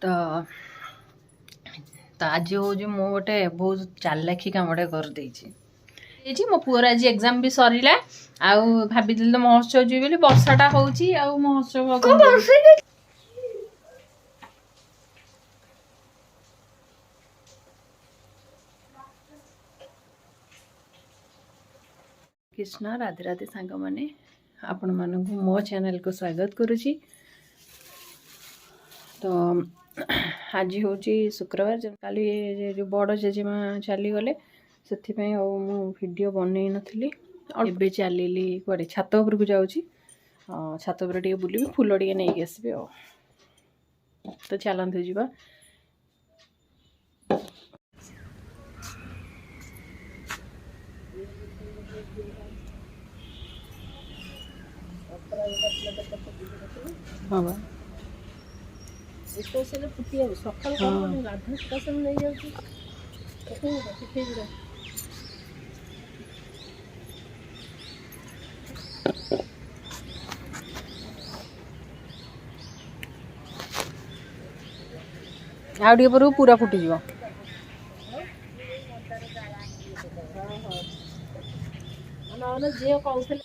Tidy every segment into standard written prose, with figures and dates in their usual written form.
तो तो आज हूँ मु गोटे बहुत चालाखी कमटे कर मो पुअर आज एग्जाम भी सरला आउ भाभी तो महोत्सव जी बोली वर्षाटा होची आउ महोत्सव कृष्ण राधे राधे सांग मैंने आपण मानक मो चैनल को स्वागत करुची। तो आज हूँ शुक्रवार काली जो बड़ जेजेमा चली गले से वीडियो बनई नी ए चलि कड़े छात उपर को जाऊँगी छात उपर टे बुलि फूल टे नहीं आसबि तो चलते जा हाँ बा फुटी सकाल गाधा सकाल नहीं जाऊँगी आउ पर पूरा फुटी जा झील कहते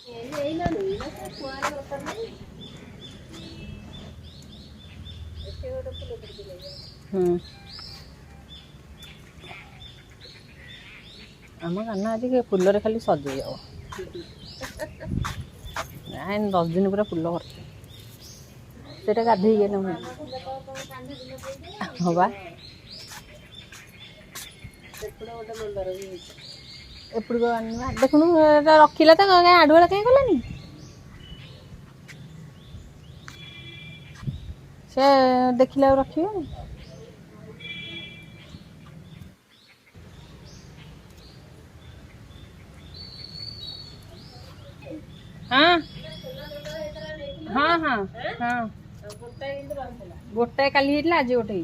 आम काना आज फुल खाली सजे जाओ 10 दिन पूरा फुल कर गाधे हाँ बा एपड़ देखुन रखिला तो आडुआ कहीं गलानी से देखिला रखिए हाँ हाँ हाँ हाँ गोटे काली आज गोटे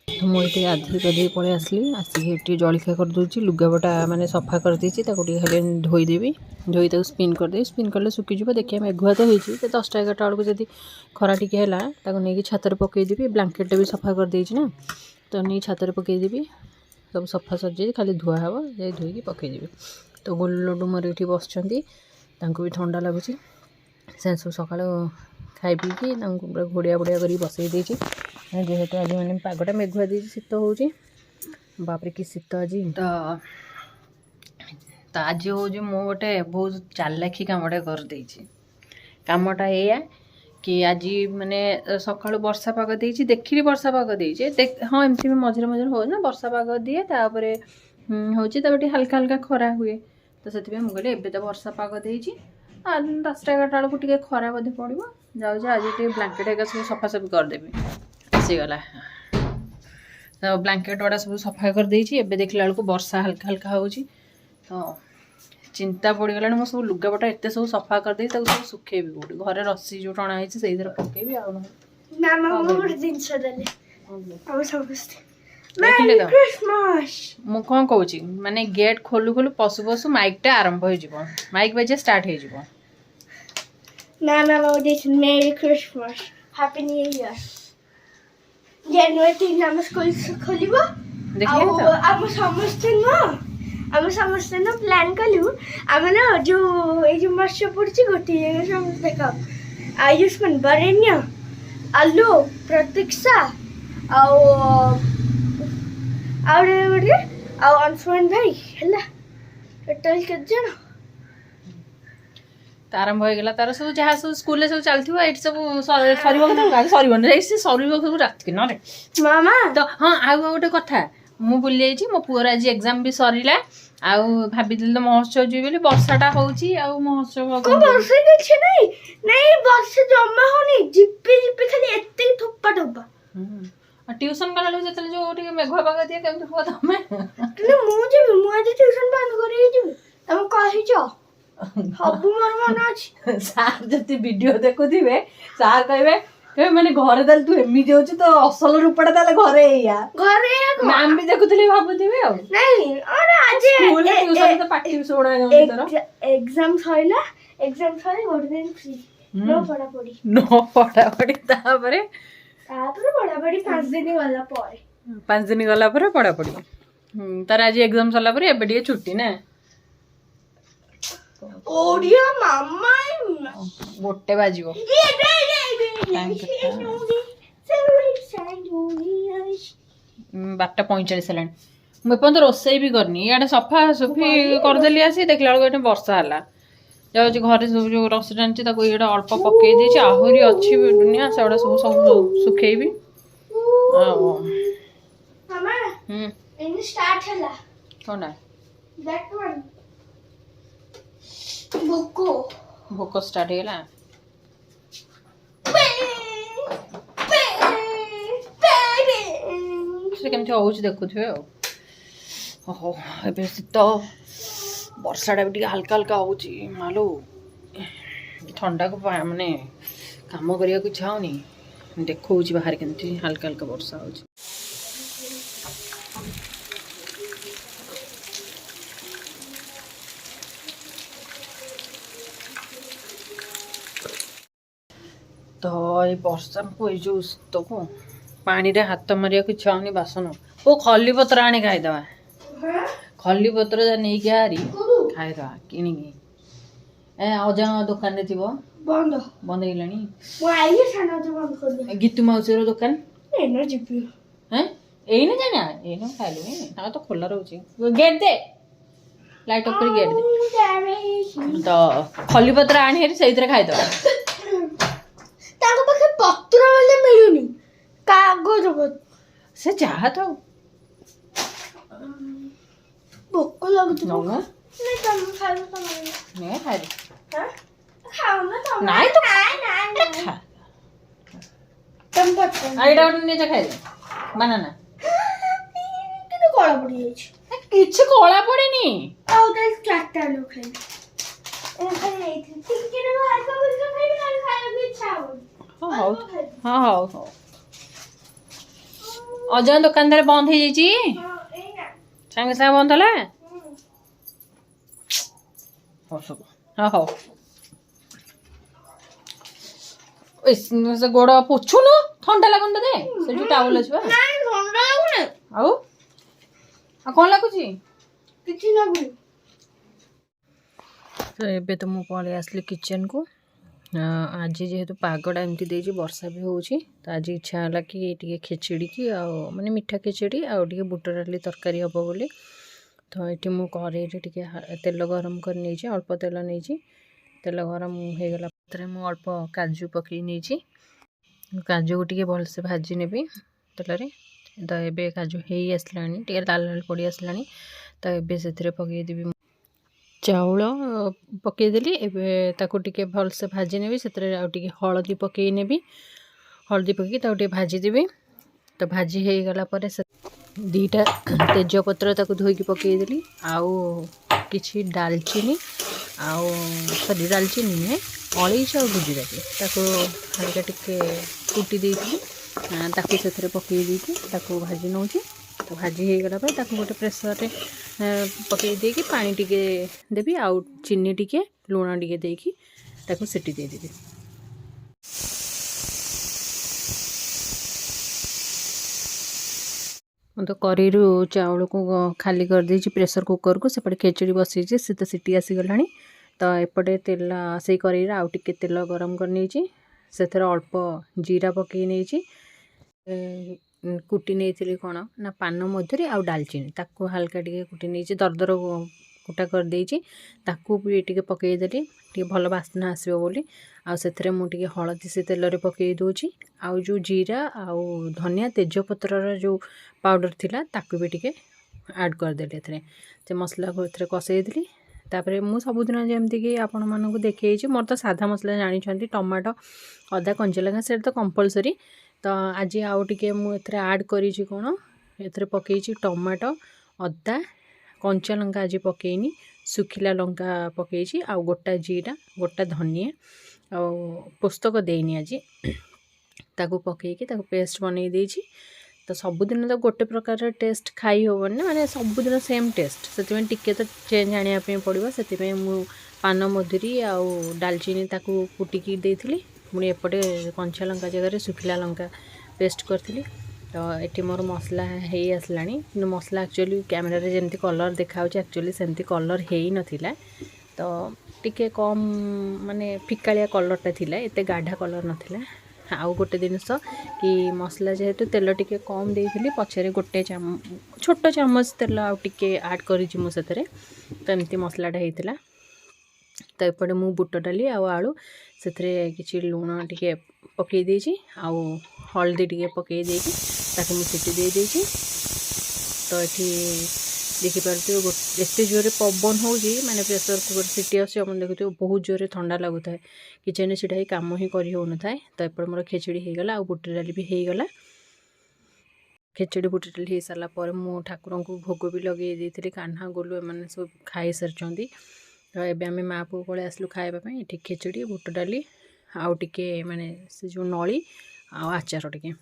तो मुझे गाधे गाधे पलि आसली आसिक जलखिया कर दूसरी लुगापटा माने सफा कर देती खाली धोईदेवी धोई तक स्पिन करदे स्पिन कले सुखीज देखिए मेघुआ तो होती 10टा 11टा बेलू जब खरा टी है नहीं छातर पकईदेवी ब्लांकेट भी सफा कर देना तो नहीं छातर पकईदेवी सब सफा सजे खाली धुआ हम जाए धोईकी पकईदेवी। तो गोलू लड्डू मोर ये बस भी ठंडा लगुच से सब सका खाई पीकी पूरा घोड़िया बढ़िया कर बसई देती जेहेतु आज मैंने पगटा मेघुआ दे शीत हो बापरे कि शीत आज तो आज हूँ मु गोटे बहुत चालाखी कमटे कर कमटा या कि आज माने सका वर्षा पाग देती देखिली वर्षा पाग दे हाँ एमती भी मझे मझे हो ना वर्षा पाग दिए तापर हूँ हल्का हल्का खरा हुए तो से मुझे एवं तो वर्षा पाग देती 10टा 11टा बेलू टे खरा बोधे पड़ो जाऊँ आज टे ब्लांकेट एक सब सफासफी करदेवी आसीगला तो ब्लांकेट गुड़ा सब सफा कर देती देखला बेलू वर्षा हल्का हल्का हो तो चिंता पड़गला मो सब लुगापटा एत सब सफा करदे सब सुखेबी कौटी घरे रस्सी जो टणा से पकेबी मु कौन कहूँ माने गेट खोलू खोलू पशु पशु माइकटा आरंभ हो माइक बजे स्टार्ट हो Merry Christmas, Happy New Year. January 3 आम स्कूल खोलिबो आम समस्त न प्लान कलु आम ना जो ए जो मत्स्य पड़छि गोटी जगह समस्त देखब आयुष्मान बरेण्य आलू प्रतीक्षा आउ अंशुमान भाई हला टोटल के जण आरंभ हो गला तार सब जहाँ सब स्कूल सब चलती ये सब सर सब रात कि रे मामा तो हाँ आउ गोटे कथा मु भूली जाइए मो पुअर आज एग्जाम भी सरला आउ भाभी तो महोत्सव जी बोली वर्षाटा होची आउ महोत्सव वर्षा किछि नहीं वर्षा जमा होनी जिपी जिपी खाली एते थोपा थोपा ट्यूशन कला लोग जतले जो टिके मेघुआ पाग दिया केमति हो तमे मु आज ट्यूशन बंद करी जेबी तम कहिजो हबु मोर मन अछि सार जति वीडियो देखुथिबे सार कहबे ମାନେ ଘରେ ତାହେଲେ ତୁ ଏମିତି ହଉଛୁ ତ ଅସଲ ରୂପଟା ତାହେଲେ ଘରେ ଏଇଆ ଘରେ ମ୍ୟାମ୍ ବି ଦେଖୁଥିଲି ଭାବୁଥିବି ଆଉ ନାଇଁ ଆରେ ଆଜି ସ୍କୁଲରେ ଟ୍ୟୁସନ୍ ତ ପାଟି ଶୁଣା ଯାଉଛି ତୋର ଏକ୍ସାମ ସଇଲା ଗୋଟେ ଦିନ ଫ୍ରି ନ ପଢାପଢି ତାପରେ ପଢାପଢି 5 ଦିନ ଗଲା ପରେ 5 ଦିନ ଗଲା ପରେ ପଢାପଢି ତାର ଆଜି ଏକ୍ସାମ ସରିଲା ପରେ ଏବେ ଟିକେ ଛୁଟି ନା ଓଡିଆ ମାମା ଗୋଟେ ବାଜିବ ବାରଟା 45 ହେଲାଣି ମୁଁ ଏପର୍ଯ୍ୟନ୍ତ ରୋଷେଇ ବି କରିନି ଇଆଡେ ସଫା ସଫି କରିଦେଲି ଆସି ଦେଖିଲା ବେଳକୁ ଏଠି ବର୍ଷା ହେଲା ଯାଉଛି ଘରେ ସବୁ ଯୋଉ ରସି ଟାଣିଛି ତାକୁ ଇଆଡେ ଅଳ୍ପ ପକେଇ ଦେଇଛି ଆହୁରି ଅଛି ଦୁନିଆ ସେଗୁଡା ସବୁ ଶୁଖେଇବି ଆଉ କଣଟା ଭୋକ ଷ୍ଟାର୍ଟ ହେଇଗଲା ସେ କେମିତି ହଉଛି ଦେଖୁଥିବେ ଆଉ ଓହୋ ଏବେ ଶୀତ ବର୍ଷାଟା ବି ଟିକେ ହାଲକା ହାଲକା ହଉଛି ମାଲୋ ଥଣ୍ଡାକୁ ମାନେ କାମ କରିବାକୁ ଇଚ୍ଛା ହଉନି ଦେଖଉଛି ବାହାରେ କେମିତି ହାଲକା ହାଲକା ବର୍ଷା ହଉଛି ତ ଏଇ ବର୍ଷାକୁ ଏଇ ଯୋଉ ଶୀତକୁ ପାଣିରେ ହାତ ମାରିବାକୁ ଇଚ୍ଛା ହଉନି ବାସନ ଓ ଖଲି ପତ୍ର ଆଣି ଖାଇଦବା ଖଲି ପତ୍ର ଯା ନେଇକି ଆରି ଖାଇଦବା କିଣିକି ଅଜା ଦୋକାନରେ ଥିବ ବନ୍ଦ ହେଇଗଲାଣି ଗୀତୁ ମାଉସୀର ଦୋକାନ ଏଇନା ଜାଣିବା ଏଇନା ଖାଇଲୁନି ତାଙ୍କର ତ ଖୋଲା ରହୁଛି ଗେଟ୍ ଦେ ଲାଇଟ୍ ଅଫ୍ କରି ଗେଟ୍ ଦେ ତ ଖଲି ପତ୍ର ଆଣି ହେରି ସେଇଥିରେ ଖାଇଦବା ତାଙ୍କ ପାଖେ ପତ୍ର ହେଲେ ମିଳୁନି କାଗଜ ସେ ଯାହା ଥାଉ ଭୋକ ଲାଗୁଛି ନଉନ ଏଇଟା ଗୋଟେ ନିଜେ ଖାଇଦେ ବାନାନା କଳା ପଡିଯାଇଛି କିଛି କଳା ପଡେନି ଆଉ ତାହେଲେ 4ଟା ଆଳୁ ଖାଇବି ହଉ ଅଜୟ ଦୋକାନଦାର ବନ୍ଦ ହେଇଯାଇଛି ସାଙ୍ଗେ ସାଙ୍ଗେ ବନ୍ଦ ହେଲା ହଉ ଗୋଡ ପୋଛୁନୁ ଥଣ୍ଡା ଲାଗୁନି ତତେ ସେ ଯୋଉ ଟାୱେଲ ଅଛି ବା ଆଉ କଣ ଲାଗୁଛି କିଛି ଲାଗୁନି ତ ଏବେ ତ ମୁଁ ପଳେଇ ଆସିଲି କିଚେନକୁ ଆଜି ଯେହେତୁ ପାଗଟା ଏମିତି ଦେଇଛି ବର୍ଷା ବି ହେଉଛି ତ ଆଜି ଇଚ୍ଛା ହେଲା କି ଟିକେ ଖେଚେଡ଼ି କି ଆଉ ମାନେ ମିଠା ଖେଚେଡ଼ି ଆଉ ଟିକେ ବୁଟ ଡାଲି ତରକାରୀ ହେବ ବୋଲି ତ ଏଠି ମୁଁ କଡ଼େଇରେ ଟିକେ ତେଲ ଗରମ କରି ନେଇଛି ଅଳ୍ପ ତେଲ ନେଇଛି ତେଲ ଗରମ ହେଇଗଲା ପରେ ମୁଁ ଅଳ୍ପ କାଜୁ ପକାଇ ନେଇଛି କାଜୁକୁ ଟିକେ ଭଲସେ ଭାଜି ନେବି ତେଲରେ ତ ଏବେ କାଜୁ ହେଇ ଆସିଲାଣି ଟିକେ ଲାଲ ଲାଲ ପଡ଼ି ଆସିଲାଣି ତ ଏବେ ସେଥିରେ ପକାଇଦେବି ଚାଉଳ ପକାଇଦେଲି ଏବେ ତାକୁ ଟିକେ ଭଲସେ ଭାଜି ନେବି ସେଥିରେ ଆଉ ଟିକେ ହଳଦୀ ପକାଇ ନେବି ହଳଦୀ ପକାଇକି ତାକୁ ଟିକେ ଭାଜିଦେବି ତ ଭାଜି ହେଇଗଲା ପରେ ସେ 2ଟା ତେଜପତ୍ର ତାକୁ ଧୋଇକି ପକାଇଦେଲି ଆଉ କିଛି ଡାଲଚିନି ଆଉ ସରି ଡାଲଚିନି ନୁହେଁ ଅଳେଇଚ ଆଉ ଗୁଜୁରାତି ତାକୁ ହାଲକା ଟିକେ କୁଟି ଦେଇଥିଲି ତାକୁ ସେଥିରେ ପକାଇ ଦେଇକି ତାକୁ ଭାଜି ନେଉଛି ତ ଭାଜି ହେଇଗଲା ପରେ ତାକୁ ଗୋଟେ ପ୍ରେସରରେ ପକାଇ ଦେଇକି ପାଣି ଟିକେ ଦେବି ଆଉ ଚିନି ଟିକେ ଲୁଣ ଟିକେ ଦେଇକି ତାକୁ ସିଟି ଦେଇଦେବି ମୁଁ ତ କଡ଼େଇରୁ ଚାଉଳକୁ ଖାଲି କରିଦେଇଛି ପ୍ରେସର କୁକରକୁ ସେପଟେ ଖେଚୁଡ଼ି ବସେଇଛି ସେ ତ ସିଟି ଆସିଗଲାଣି ତ ଏପଟେ ତେଲ ସେଇ କଡ଼େଇରେ ଆଉ ଟିକେ ତେଲ ଗରମ କରି ନେଇଛି ସେଥିରେ ଅଳ୍ପ ଜିରା ପକାଇ ନେଇଛି କୁଟି ନେଇଥିଲି କ'ଣ ନା ପାନ ମଧୁରୀ ଆଉ ଡାଲଚିନି ତାକୁ ହାଲକା ଟିକେ କୁଟି ନେଇଛି ଦରଦର କୁଟା କରିଦେଇଛି ତାକୁ ବି ଟିକେ ପକାଇଦେଲି ଟିକେ ଭଲ ବାସ୍ନା ଆସିବ ବୋଲି ଆଉ ସେଥିରେ ମୁଁ ଟିକେ ହଳଦୀ ସେ ତେଲରେ ପକାଇ ଦେଉଛି ଆଉ ଯେଉଁ ଜିରା ଆଉ ଧନିଆ ତେଜପତ୍ରର ଯେଉଁ ପାଉଡ଼ର ଥିଲା ତାକୁ ବି ଟିକେ ଆଡ଼୍ କରିଦେଲି ଏଥିରେ ସେ ମସଲାକୁ ଏଥିରେ କଷେଇଦେଲି ତାପରେ ମୁଁ ସବୁଦିନ ଯେମିତିକି ଆପଣମାନଙ୍କୁ ଦେଖେଇଛି ମୋର ତ ସାଧା ମସଲା ଜାଣିଛନ୍ତି ଟମାଟୋ ଅଦା କଞ୍ଚାଲଙ୍କା ସେଇଟା ତ କମ୍ପଲସରି ତ ଆଜି ଆଉ ଟିକେ ମୁଁ ଏଥିରେ ଆଡ଼୍ କରିଛି କ'ଣ ଏଥିରେ ପକାଇଛି ଟମାଟୋ ଅଦା କଞ୍ଚା ଲଙ୍କା ଆଜି ପକାଇନି ଶୁଖିଲା ଲଙ୍କା ପକାଇଛି ଆଉ ଗୋଟା ଜିରା ଗୋଟା ଧନିଆ ଆଉ ପୋସ୍ତକ ଦେଇନି ଆଜି ताकू पकईकि पेस्ट बनई देछि। तो सबुदिन तो गोटे प्रकार टेस्ट खाई होबन ना, माने सबुदिन सेम टेस्ट, से टिके तो चेंज आने पड़ो। से मु पान मधुरी आउ डालचीनी ताकू कुटिकी देइथिली, पुणी एपटे कंचा लंका जगह सुखिला लंका पेस्ट करथिली। तो ये मोर मसला हो आसला, कि मसला एक्चुअली कैमेरा रे जेमती कलर देखा एक्चुअली सेमती कलर हो नथिला। तो टिके कम माने फिकालिया कलरटा थिला, एते गाढ़ा कलर नथिला। आउ गोटे जिनस कि मसला जेहेतु तेल टिके कम देइथिली, पछरे गोटे छोट चामच तेल आउ टिके ऐड करिछि मु सेतरे। तो एमती मसलाटा हेइतिला। तो एपटे मु बुट डाली आउ आलू सेतरे किछि लूण टिके पकई देछि, आउ हल्दी टिके पकई देछि, ताकि मु सिटी दे देछि। तो ये देखिपे एत जोरे पवन हो माने प्रेसर कुकर सिटी आस देखते बहुत जोरे ठंडा लगुता है, किचन सीटा ही कम ही कर हो न था। तो एपटे मोर खेचड़ी हो गला, बुट डाली भी हो गला। खेचड़ी बुट डाली हो सारापर मु ठाकुर को भोग भी लगे देती, कान्हा गोलू एम सब खाई सारी। तो ये आम माँ पु पलि आसलु खावाई, ये खेचड़ी बुट डाली आउ टिके माने से जो नली आचार टिके।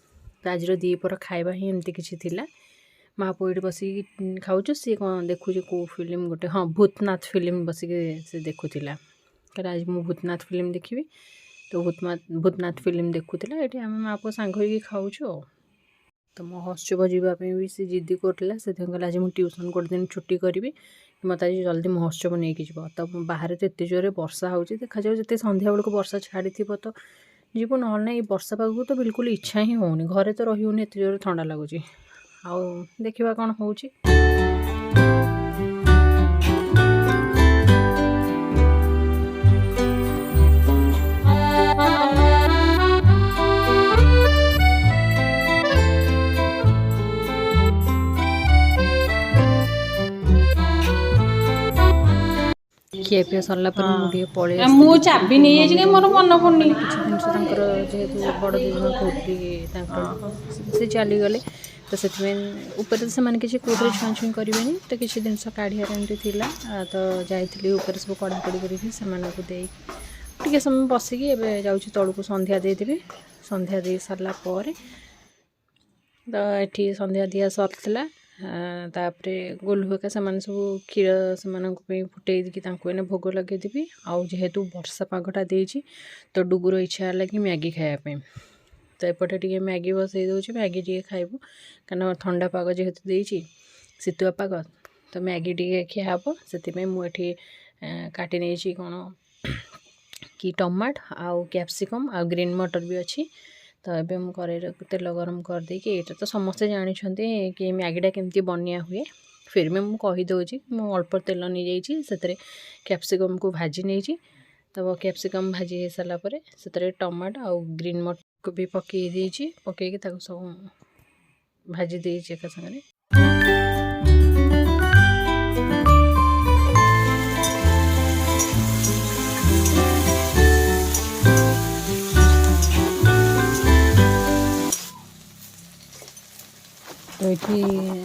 तो आज दीपर खाଇବା ही एमती किसी थिला। माँ पु ये बसिक खाऊँ, सी कौन देखु कौ फिल्म गोटे, हाँ भूतनाथ फिल्म बसिक से देखुला। कहला आज मु भूतनाथ फिल्म देखी। तो भूतनाथ फिल्म देखुला, ये आम माँ पु सांग होइकी खाऊँ। तो महोत्सव जावाई भी सी जिद्दी करला, से कहला आज मुझे ट्यूशन गोटे दिन छुट्टी करी, मत आज जल्दी महोत्सव नहीं कि। तो बाहर तो एत जोरे वर्षा हो देखा जाऊ, जिते संध्या बेलू वर्षा छाड़ी थी तो जीव ना वर्षा पाग तो बिल्कुल इच्छा ही होनी, घरे तो रही होनी, एत जोरे ठंडा लगुच। आउ देखा कौन हो। खिया पिया सरला मुझे पड़े चाबी नहीं जाए मोर मन पड़नी किसी जिन जेहेतु बड़ दिन कहती से चलीगले। तो से किसी कौटे छुआ छुई करेंगे, तो किसी जिन काढ़ार एमती थी। तो जाइली उपर सब कड़ाकड़ी करके समय बसिकी जाऊँ तलू को संध्या देदेवी। संध्या दे सारापर तो ये संध्या दिया सरला। तापरे गोलू हेका से सब क्षीर से फुटे कि भोग लगेदेवी। आउ जेहेतु वर्षा पागटा देछि, तो डुगुर इच्छा है कि मैगी खायापे। तो एपटे टे मैगी बसई दूसरी, मैगी टे खाइबू कारण ठंडा पाग जेहेतु देछि, शीतुआ पाग। तो मैगी टे खियाब से मुझे काटी नहीं कौन कि टमाट आउ कैप्सिकम आउ ग्रीन मटर भी अच्छी। तो ये मुझे तेल गरम कर देकी, ये तो समस्ते जानते कि मैगीटा केमती बनिया हुए। फिर भी मुझे कहीदे मु अल्प तेल नहीं जाइए, कैप्सिकम को भाजी नहीं। तो कैप्सिकम भाजी हो सारापर से टमाटो आउ ग्रीन मटर को भी पकई देछि, पकईकि सब भाजी देछि एका संगे। तो ये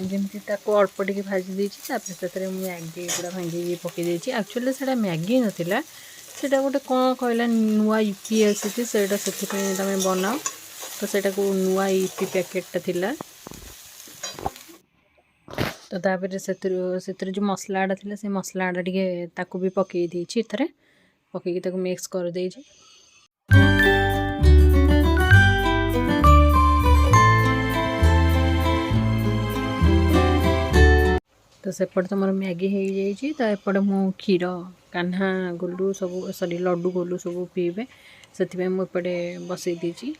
जमी अल्प टे भाजी देती, मैगी गुड़ा भांगी पकई देती। एक्चुअली से मैगी नाला, से गोटे कौन कहला नुआ ईपी आसी से तुम बनाओ। तो सेटा को नुआ ईपी पैकेटा थिला। तो तापर से जो मसलाटा थिला, से मसलाटा टिके ताकू भी पकई देछि, एथरे पकईकि ताकू मिक्स कर देछि। तो सेपटे तो मोर मैगी हो जाइए। तो एपटे मु क्षीर कान्हा गोलू सब सॉरी लड्डू गोलू सब पीबे, से मुझे बसई देछि।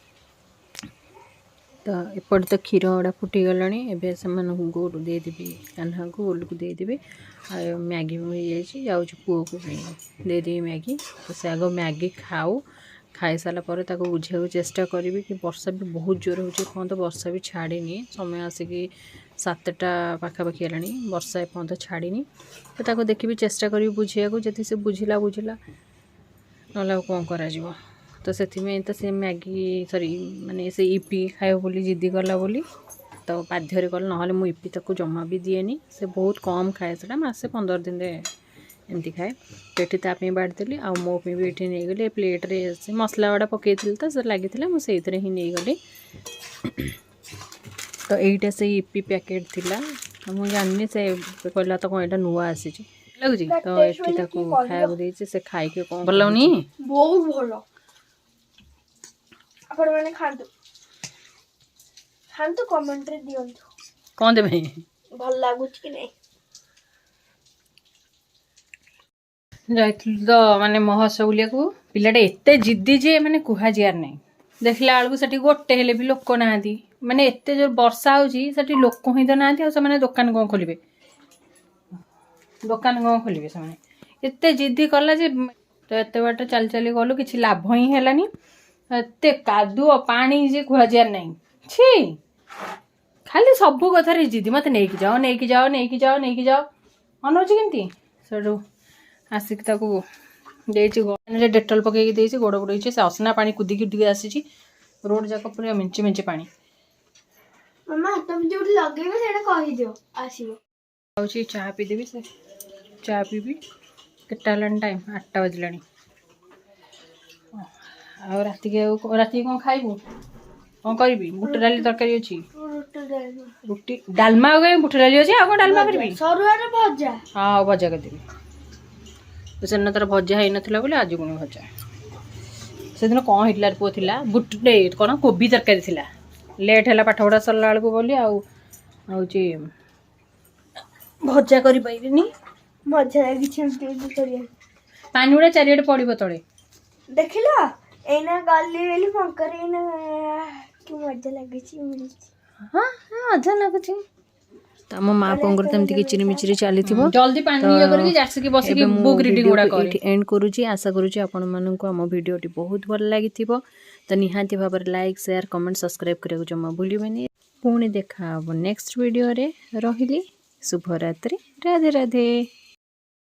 तो एपटे तो क्षीर गुड़ा फुटीगला, एवं से गोलू देदेवी, कान्हा को गोलू को देदेवी। मैगी हो जाऊँ पुओ को देदेवी मैगी। तो से आग मैगी खाऊ, खाई सारापर बुझे चेष्टा करी कि वर्षा भी बहुत जोर हो। तो वर्षा भी छाड़ी, समय आसिकी 7टा पाखापाखि है, वर्षा एपर्त छाड़ी। तो देखी चेष्टा करी बुझे को, जदि से बुझला ना कौन कर। तो से तो मैगी सॉरी माने से ईपी खाए बोली जिद्दी कला बोली, तो बाध्य कल ना मुझे ईपी ताको जमा भी दिएनी। से बहुत कम खाए, से मासे 15 दिन एमती खाए तो ये ताप बाढ़ी आ मो भी ये नहीं गली प्लेट्रे से मसला गुड़ा पकई तो सर लगी मुझे ही नहीं गली तो यहीटा से ईपी पैकेट थिला मुझे जानी से कहला तो कौन यहाँ नुआ आसी लगुच तो ये खाया देती से खाई कौन भल लगनी बहुत भल आपण मैंने खातु खातु कमेंट रे दियंतु कौन देबे भल लागुच कि नहीं जाइल तो माने महोत्सव बुलिया को पिलाटे एते जिद्दी जे माने कुहा जियार नहीं देखला आलू सेठी गोटे हेले भी लोक नाहांती माने एते जो वर्षा होची सेठी लोक ही तो नाहांती आ से माने दुकान कोन खोलिबे से माने एते जिद्दी कला जे तो एते बाट चल चली गलु किछि लाभ ही हेलानी एते कादुओ पानी जे कुहा जियार नहीं छी खाली सब कथा रे जिद्दी मते नेकी जाओ अनोची केंती सेडू आसिक ताकू देची डेटल पकई देची गोड़ बुड़े से असना पानी कुदिकी टिके आसी रोड जाक पूरा मिंचे मिंचे पानी मम्मा तुम जो लगेगा सेटा कहि दियो आसीबो आउची चाह पी देबी से चाह पीबी केटा लन टाइम 8टा बजलानी आ राती कोन खाइबू कोन करबी बुट डाली तरकारी अछि रुटी डालमा गए बुट डाली अछि आ कोन डालमा करबी सरुआर भजा हां भजा कर देबी सेदिन तार भजा है नाला बोले आज पुणी भजा से दिन कौन होता पुओ था बुट कौन कोबी तरकारी थिला लेट है पाठ पढ़ा सरला बेलू बोली आउे भजा कर मजा लगी पानी गुड़ा चारिड़े पड़ो तले देखिला एना गली बेली फंकर एना कि मजा लगी हाँ मजा लगुच तो आम माँ पंकर तमती किचिरी मिचिरी चली जल्दी पानी आसिक बस बुक रिडिंग गुड़ा एंड करुँची आशा करुँची आपण मानक आम भिडियोटी बहुत भल लगी तो निहाती भाव लाइक शेयर कमेंट सब्सक्राइब करने जमा भूलिए पुणी देखा नेक्स्ट वीडियो रे रही शुभरात्रि राधे राधे।